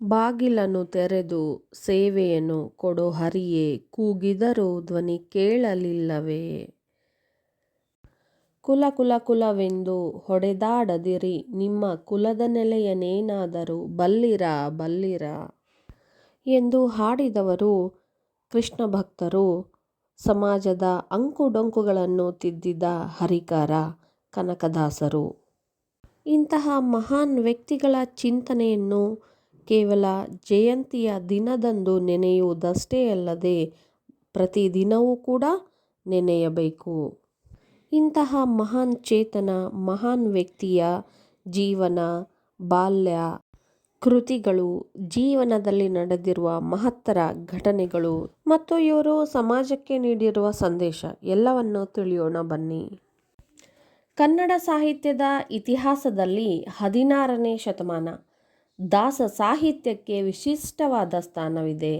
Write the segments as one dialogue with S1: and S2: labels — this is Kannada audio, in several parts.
S1: ಬಾಗಿಲನ್ನು ತೆರೆದು ಸೇವೆಯನ್ನು ಕೊಡೋ ಹರಿಯೇ, ಕೂಗಿದರೂ ಧ್ವನಿ ಕೇಳಲಿಲ್ಲವೇ? ಕುಲ ಕುಲ ಕುಲವೆಂದು ಹೊಡೆದಾಡದಿರಿ, ನಿಮ್ಮ ಕುಲದ ನೆಲೆಯನ್ನೇನಾದರೂ ಬಲ್ಲಿರಾ ಬಲ್ಲಿರಾ ಎಂದು ಹಾಡಿದವರು ಕೃಷ್ಣ ಭಕ್ತರು. ಸಮಾಜದ ಅಂಕುಡೊಂಕುಗಳನ್ನು ತಿದ್ದಿದ ಹರಿಕಾರ ಕನಕದಾಸರು. ಇಂತಹ ಮಹಾನ್ ವ್ಯಕ್ತಿಗಳ ಚಿಂತನೆಯನ್ನು ಕೇವಲ ಜಯಂತಿಯ ದಿನದಂದು ನೆನೆಯುವುದಷ್ಟೇ ಅಲ್ಲದೆ ಪ್ರತಿದಿನವೂ ಕೂಡ ನೆನೆಯಬೇಕು. ಇಂತಹ ಮಹಾನ್ ಚೇತನ, ಮಹಾನ್ ವ್ಯಕ್ತಿಯ ಜೀವನ, ಬಾಲ್ಯ, ಕೃತಿಗಳು, ಜೀವನದಲ್ಲಿ ನಡೆದಿರುವ ಮಹತ್ತರ ಘಟನೆಗಳು ಮತ್ತು ಇವರು ಸಮಾಜಕ್ಕೆ ನೀಡಿರುವ ಸಂದೇಶ ಎಲ್ಲವನ್ನು ತಿಳಿಯೋಣ ಬನ್ನಿ. ಕನ್ನಡ ಸಾಹಿತ್ಯದ ಇತಿಹಾಸದಲ್ಲಿ 16ನೇ ಶತಮಾನ ದಾಸ ಸಾಹಿತ್ಯಕ್ಕೆ ವಿಶಿಷ್ಟವಾದ ಸ್ಥಾನವಿದೆ.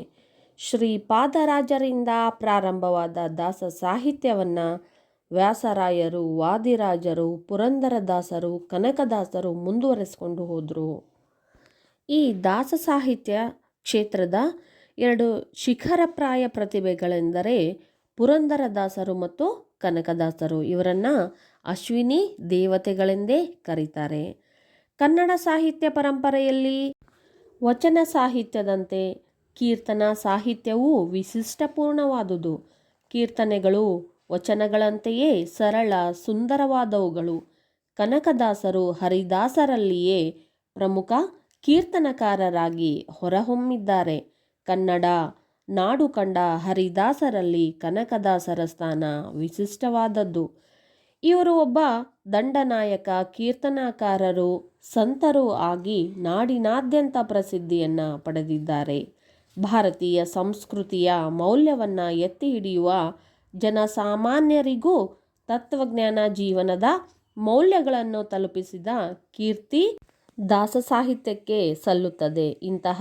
S1: ಶ್ರೀಪಾದರಾಜರಿಂದ ಪ್ರಾರಂಭವಾದ ದಾಸ ಸಾಹಿತ್ಯವನ್ನು ವ್ಯಾಸರಾಯರು, ವಾದಿರಾಜರು, ಪುರಂದರದಾಸರು, ಕನಕದಾಸರು ಮುಂದುವರೆಸಿಕೊಂಡು ಹೋದರು. ಈ ದಾಸ ಸಾಹಿತ್ಯ ಕ್ಷೇತ್ರದ 2 ಶಿಖರಪ್ರಾಯ ಪ್ರತಿಭೆಗಳೆಂದರೆ ಪುರಂದರದಾಸರು ಮತ್ತು ಕನಕದಾಸರು. ಇವರನ್ನು ಅಶ್ವಿನಿ ದೇವತೆಗಳೆಂದೇ ಕರೀತಾರೆ. ಕನ್ನಡ ಸಾಹಿತ್ಯ ಪರಂಪರೆಯಲ್ಲಿ ವಚನ ಸಾಹಿತ್ಯದಂತೆ ಕೀರ್ತನ ಸಾಹಿತ್ಯವೂ ವಿಶಿಷ್ಟಪೂರ್ಣವಾದುದು. ಕೀರ್ತನೆಗಳು ವಚನಗಳಂತೆಯೇ ಸರಳ ಸುಂದರವಾದವುಗಳು. ಕನಕದಾಸರು ಹರಿದಾಸರಲ್ಲಿಯೇ ಪ್ರಮುಖ ಕೀರ್ತನಕಾರರಾಗಿ ಹೊರಹೊಮ್ಮಿದ್ದಾರೆ. ಕನ್ನಡ ನಾಡು ಕಂಡ ಹರಿದಾಸರಲ್ಲಿ ಕನಕದಾಸರ ಸ್ಥಾನ ವಿಶಿಷ್ಟವಾದದ್ದು. ಇವರು ಒಬ್ಬ ದಂಡನಾಯಕ, ಕೀರ್ತನಕಾರರು, ಸಂತರೂ ಆಗಿ ನಾಡಿನಾದ್ಯಂತ ಪ್ರಸಿದ್ಧಿಯನ್ನು ಪಡೆದಿದ್ದಾರೆ. ಭಾರತೀಯ ಸಂಸ್ಕೃತಿಯ ಮೌಲ್ಯವನ್ನು ಎತ್ತಿ ಹಿಡಿಯುವ ಜನಸಾಮಾನ್ಯರಿಗೂ ತತ್ವಜ್ಞಾನ, ಜೀವನದ ಮೌಲ್ಯಗಳನ್ನು ತಲುಪಿಸಿದ ಕೀರ್ತಿ ದಾಸ ಸಾಹಿತ್ಯಕ್ಕೆ ಸಲ್ಲುತ್ತದೆ. ಇಂತಹ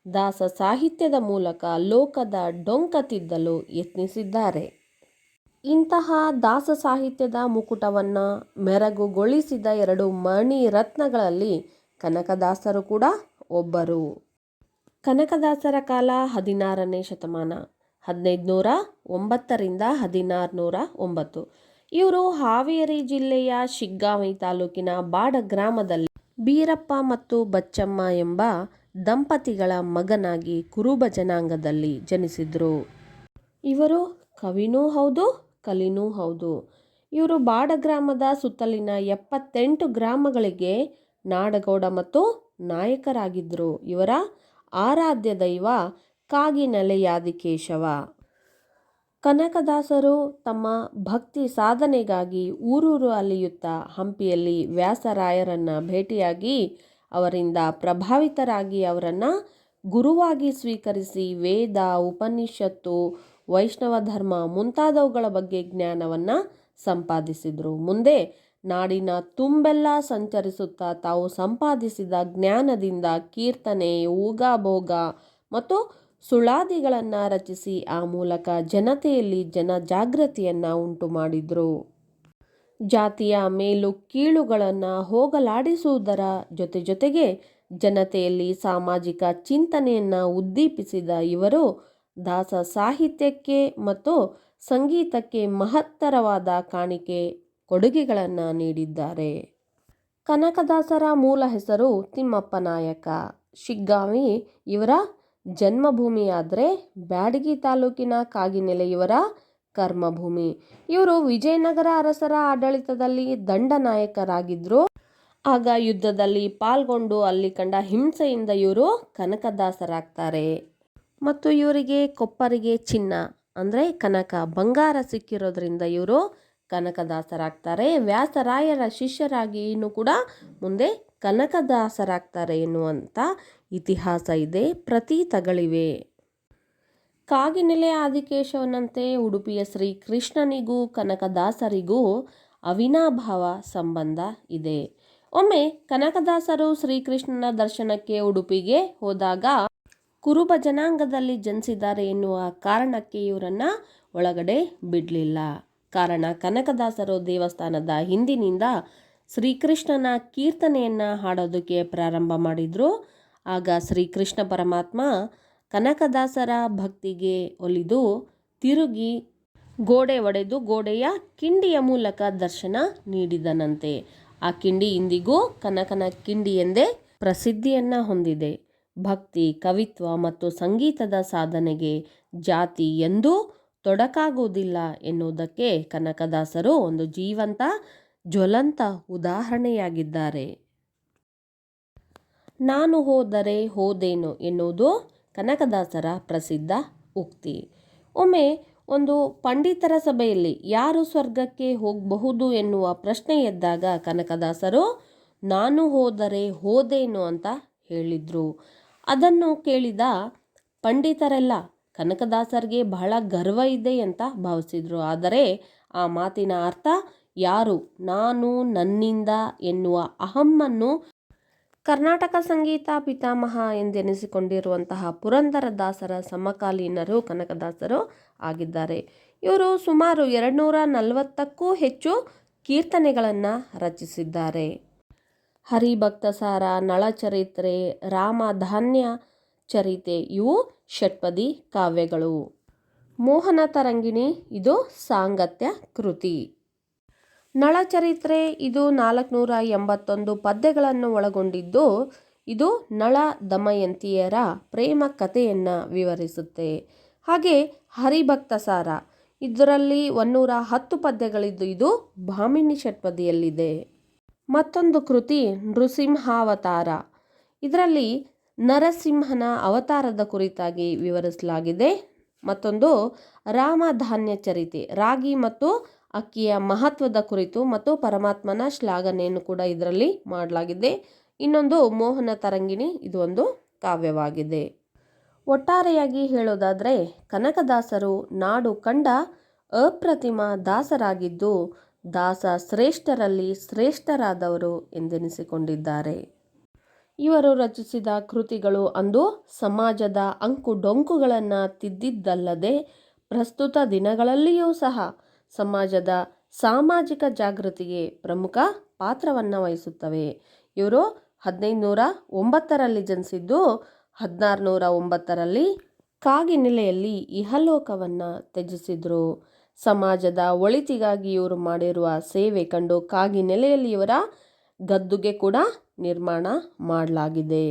S1: ದಾಸ ಸಾಹಿತ್ಯದ ಮೂಲಕ ಲೋಕದ ಡೊಂಕ ತಿದ್ದಲು ಯತ್ನಿಸಿದ್ದಾರೆ. ಇಂತಹ ದಾಸ ಸಾಹಿತ್ಯದ ಮುಕುಟವನ್ನು ಮೆರಗುಗೊಳಿಸಿದ 2 ಮಣಿರತ್ನಗಳಲ್ಲಿ ಕನಕದಾಸರು ಕೂಡ ಒಬ್ಬರು. ಕನಕದಾಸರ ಕಾಲ 16ನೇ ಶತಮಾನ 1509 ರಿಂದ 1609. ಇವರು ಹಾವೇರಿ ಜಿಲ್ಲೆಯ ಶಿಗ್ಗಾಂವಿ ತಾಲೂಕಿನ ಬಾಡ ಗ್ರಾಮದಲ್ಲಿ ಬೀರಪ್ಪ ಮತ್ತು ಬಚ್ಚಮ್ಮ ಎಂಬ ದಂಪತಿಗಳ ಮಗನಾಗಿ ಕುರುಬ ಜನಾಂಗದಲ್ಲಿ ಜನಿಸಿದರು. ಇವರು ಕವಿನೂ ಹೌದು, ಕಲಿನೂ ಹೌದು. ಇವರು ಬಾಡ ಗ್ರಾಮದ ಸುತ್ತಲಿನ 78 ಗ್ರಾಮಗಳಿಗೆ ನಾಡಗೌಡ ಮತ್ತು ನಾಯಕರಾಗಿದ್ದರು. ಇವರ ಆರಾಧ್ಯ ದೈವ ಕಾಗಿನೆಲೆಯಾದಿಕೇಶವ. ಕನಕದಾಸರು ತಮ್ಮ ಭಕ್ತಿ ಸಾಧನೆಗಾಗಿ ಊರೂರು ಅಲೆಯುತ್ತಾ ಹಂಪಿಯಲ್ಲಿ ವ್ಯಾಸರಾಯರನ್ನು ಭೇಟಿಯಾಗಿ ಅವರಿಂದ ಪ್ರಭಾವಿತರಾಗಿ ಅವರನ್ನು ಗುರುವಾಗಿ ಸ್ವೀಕರಿಸಿ ವೇದ, ಉಪನಿಷತ್ತು, ವೈಷ್ಣವ ಧರ್ಮ ಮುಂತಾದವುಗಳ ಬಗ್ಗೆ ಜ್ಞಾನವನ್ನು ಸಂಪಾದಿಸಿದರು. ಮುಂದೆ ನಾಡಿನ ತುಂಬೆಲ್ಲ ಸಂಚರಿಸುತ್ತಾ ತಾವು ಸಂಪಾದಿಸಿದ ಜ್ಞಾನದಿಂದ ಕೀರ್ತನೆ, ಊಗಾಭೋಗ ಮತ್ತು ಸುಳಾದಿಗಳನ್ನು ರಚಿಸಿ ಆ ಮೂಲಕ ಜನತೆಯಲ್ಲಿ ಜನಜಾಗೃತಿಯನ್ನು ಉಂಟು ಮಾಡಿದರು. ಜಾತಿಯ ಮೇಲು ಕೀಳುಗಳನ್ನು ಹೋಗಲಾಡಿಸುವುದರ ಜೊತೆಗೆ ಜನತೆಯಲ್ಲಿ ಸಾಮಾಜಿಕ ಚಿಂತನೆಯನ್ನು ಉದ್ದೀಪಿಸಿದ ಇವರು ದಾಸ ಸಾಹಿತ್ಯಕ್ಕೆ ಮತ್ತು ಸಂಗೀತಕ್ಕೆ ಮಹತ್ತರವಾದ ಕೊಡುಗೆಗಳನ್ನು ನೀಡಿದ್ದಾರೆ. ಕನಕದಾಸರ ಮೂಲ ಹೆಸರು ತಿಮ್ಮಪ್ಪ ನಾಯಕ. ಶಿಗ್ಗಾಂವಿ ಇವರ ಜನ್ಮಭೂಮಿಯಾದರೆ ಬ್ಯಾಡಗಿ ತಾಲೂಕಿನ ಕಾಗಿನೆಲೆ ಇವರ ಕರ್ಮಭೂಮಿ. ಇವರು ವಿಜಯನಗರ ಅರಸರ ಆಡಳಿತದಲ್ಲಿ ದಂಡನಾಯಕರಾಗಿದ್ದರು. ಆಗ ಯುದ್ಧದಲ್ಲಿ ಪಾಲ್ಗೊಂಡು ಅಲ್ಲಿ ಕಂಡ ಹಿಂಸೆಯಿಂದ ಇವರು ಕನಕದಾಸರಾಗ್ತಾರೆ. ಮತ್ತು ಇವರಿಗೆ ಕೊಪ್ಪರಿಗೆ ಚಿನ್ನ ಅಂದರೆ ಕನಕ, ಬಂಗಾರ ಸಿಕ್ಕಿರೋದ್ರಿಂದ ಇವರು ಕನಕದಾಸರಾಗ್ತಾರೆ. ವ್ಯಾಸರಾಯರ ಶಿಷ್ಯರಾಗಿ ಇನ್ನೂ ಕೂಡ ಮುಂದೆ ಕನಕದಾಸರಾಗ್ತಾರೆ ಎನ್ನುವಂಥ ಇತಿಹಾಸ ಇದೆ, ಪ್ರತೀತಗಳಿವೆ. ಕಾಗಿನೆಲೆ ಆದಿಕೇಶವನಂತೆ ಉಡುಪಿಯ ಶ್ರೀ ಕೃಷ್ಣನಿಗೂ ಕನಕದಾಸರಿಗೂ ಅವಿನಾಭಾವ ಸಂಬಂಧ ಇದೆ. ಒಮ್ಮೆ ಕನಕದಾಸರು ಶ್ರೀಕೃಷ್ಣನ ದರ್ಶನಕ್ಕೆ ಉಡುಪಿಗೆ ಹೋದಾಗ ಕುರುಬ ಜನಾಂಗದಲ್ಲಿ ಜನಿಸಿದ್ದಾರೆ ಎನ್ನುವ ಕಾರಣಕ್ಕೆ ಇವರನ್ನು ಒಳಗಡೆ ಬಿಡಲಿಲ್ಲ. ಕಾರಣ ಕನಕದಾಸರು ದೇವಸ್ಥಾನದ ಹಿಂದಿನಿಂದ ಶ್ರೀಕೃಷ್ಣನ ಕೀರ್ತನೆಯನ್ನು ಹಾಡೋದಕ್ಕೆ ಪ್ರಾರಂಭ ಮಾಡಿದರು. ಆಗ ಶ್ರೀಕೃಷ್ಣ ಪರಮಾತ್ಮ ಕನಕದಾಸರ ಭಕ್ತಿಗೆ ಒಲಿದು ತಿರುಗಿ ಗೋಡೆ ಒಡೆದು ಗೋಡೆಯ ಕಿಂಡಿಯ ಮೂಲಕ ದರ್ಶನ ನೀಡಿದನಂತೆ. ಆ ಕಿಂಡಿ ಇಂದಿಗೂ ಕನಕನ ಕಿಂಡಿ ಎಂದೇ ಪ್ರಸಿದ್ಧಿಯನ್ನು ಹೊಂದಿದೆ. ಭಕ್ತಿ, ಕವಿತ್ವ ಮತ್ತು ಸಂಗೀತದ ಸಾಧನೆಗೆ ಜಾತಿ ಎಂದೂ ತೊಡಕಾಗುವುದಿಲ್ಲ ಎನ್ನುವುದಕ್ಕೆ ಕನಕದಾಸರು ಒಂದು ಜೀವಂತ ಜ್ವಲಂತ ಉದಾಹರಣೆಯಾಗಿದ್ದಾರೆ. ನಾನು ಹೋದರೆ ಹೋದೇನು ಎನ್ನುವುದು ಕನಕದಾಸರ ಪ್ರಸಿದ್ಧ ಉಕ್ತಿ. ಒಮ್ಮೆ ಒಂದು ಪಂಡಿತರ ಸಭೆಯಲ್ಲಿ ಯಾರು ಸ್ವರ್ಗಕ್ಕೆ ಹೋಗಬಹುದು ಎನ್ನುವ ಪ್ರಶ್ನೆ ಎದ್ದಾಗ ಕನಕದಾಸರು ನಾನು ಹೋದರೆ ಹೋದೇನು ಅಂತ ಹೇಳಿದ್ರು. ಅದನ್ನು ಕೇಳಿದ ಪಂಡಿತರೆಲ್ಲ ಕನಕದಾಸರಿಗೆ ಬಹಳ ಗರ್ವ ಇದೆ ಅಂತ ಭಾವಿಸಿದ್ರು. ಆದರೆ ಆ ಮಾತಿನ ಅರ್ಥ ಯಾರು ನಾನು ನನ್ನಿಂದ ಎನ್ನುವ ಅಹಮ್ಮನ್ನು ಕರ್ನಾಟಕ ಸಂಗೀತ ಪಿತಾಮಹ ಎಂದೆನಿಸಿಕೊಂಡಿರುವಂತಹ ಪುರಂದರದಾಸರ ಸಮಕಾಲೀನರು ಕನಕದಾಸರು ಆಗಿದ್ದಾರೆ. ಇವರು ಸುಮಾರು 240ಕ್ಕೂ ಹೆಚ್ಚು ಕೀರ್ತನೆಗಳನ್ನು ರಚಿಸಿದ್ದಾರೆ. ಹರಿಭಕ್ತಸಾರ, ನಳಚರಿತ್ರೆ, ರಾಮಧಾನ್ಯ ಚರಿತೆ ಇವು ಷಟ್ಪದಿ ಕಾವ್ಯಗಳು. ಮೋಹನ ತರಂಗಿಣಿ ಇದು ಸಾಂಗತ್ಯ ಕೃತಿ. ನಳಚರಿತ್ರೆ ಇದು 481 ಪದ್ಯಗಳನ್ನು ಒಳಗೊಂಡಿದ್ದು ಇದು ನಳ ದಮಯಂತಿಯರ ಪ್ರೇಮ ಕಥೆಯನ್ನು ವಿವರಿಸುತ್ತೆ. ಹಾಗೆ ಹರಿಭಕ್ತಸಾರ ಇದರಲ್ಲಿ 110 ಪದ್ಯಗಳಿದ್ದು ಇದು ಭಾಮಿನಿ ಷಟ್ಪದಿಯಲ್ಲಿದೆ. ಮತ್ತೊಂದು ಕೃತಿ ನೃಸಿಂಹಾವತಾರ. ಇದರಲ್ಲಿ ನರಸಿಂಹನ ಅವತಾರದ ಕುರಿತಾಗಿ ವಿವರಿಸಲಾಗಿದೆ. ಮತ್ತೊಂದು ರಾಮಧಾನ್ಯ ಚರಿತೆ, ರಾಗಿ ಮತ್ತು ಅಕ್ಕಿಯ ಮಹತ್ವದ ಕುರಿತು ಮತ್ತು ಪರಮಾತ್ಮನ ಶ್ಲಾಘನೆಯನ್ನು ಕೂಡ ಇದರಲ್ಲಿ ಮಾಡಲಾಗಿದೆ. ಇನ್ನೊಂದು ಮೋಹನ ತರಂಗಿಣಿ, ಇದು ಒಂದು ಕಾವ್ಯವಾಗಿದೆ. ಒಟ್ಟಾರೆಯಾಗಿ ಹೇಳೋದಾದರೆ ಕನಕದಾಸರು ನಾಡು ಕಂಡ ಅಪ್ರತಿಮ ದಾಸರಾಗಿದ್ದು ದಾಸ ಶ್ರೇಷ್ಠರಲ್ಲಿ ಶ್ರೇಷ್ಠರಾದವರು ಎಂದೆನಿಸಿಕೊಂಡಿದ್ದಾರೆ. ಇವರು ರಚಿಸಿದ ಕೃತಿಗಳು ಅಂದು ಸಮಾಜದ ಅಂಕು ಡೊಂಕುಗಳನ್ನು ತಿದ್ದಿದ್ದಲ್ಲದೆ ಪ್ರಸ್ತುತ ದಿನಗಳಲ್ಲಿಯೂ ಸಹ ಸಮಾಜದ ಸಾಮಾಜಿಕ ಜಾಗೃತಿಗೆ ಪ್ರಮುಖ ಪಾತ್ರವನ್ನು ವಹಿಸುತ್ತವೆ. ಇವರು 1509ರಲ್ಲಿ ಜನಿಸಿದ್ದು 1609ರಲ್ಲಿ ಕಾಗಿನೆಲೆಯಲ್ಲಿ ಇಹಲೋಕವನ್ನು ತ್ಯಜಿಸಿದರು. ಸಮಾಜದ ಒಳಿತಿಗಾಗಿ ಇವರು ಮಾಡಿರುವ ಸೇವೆ ಕಂಡು ಕಾಗಿನೆಲೆಯಲ್ಲಿ ಇವರ ಗದ್ದುಗೆ ಕೂಡ ನಿರ್ಮಾಣ ಮಾಡಲಾಗಿದೆ.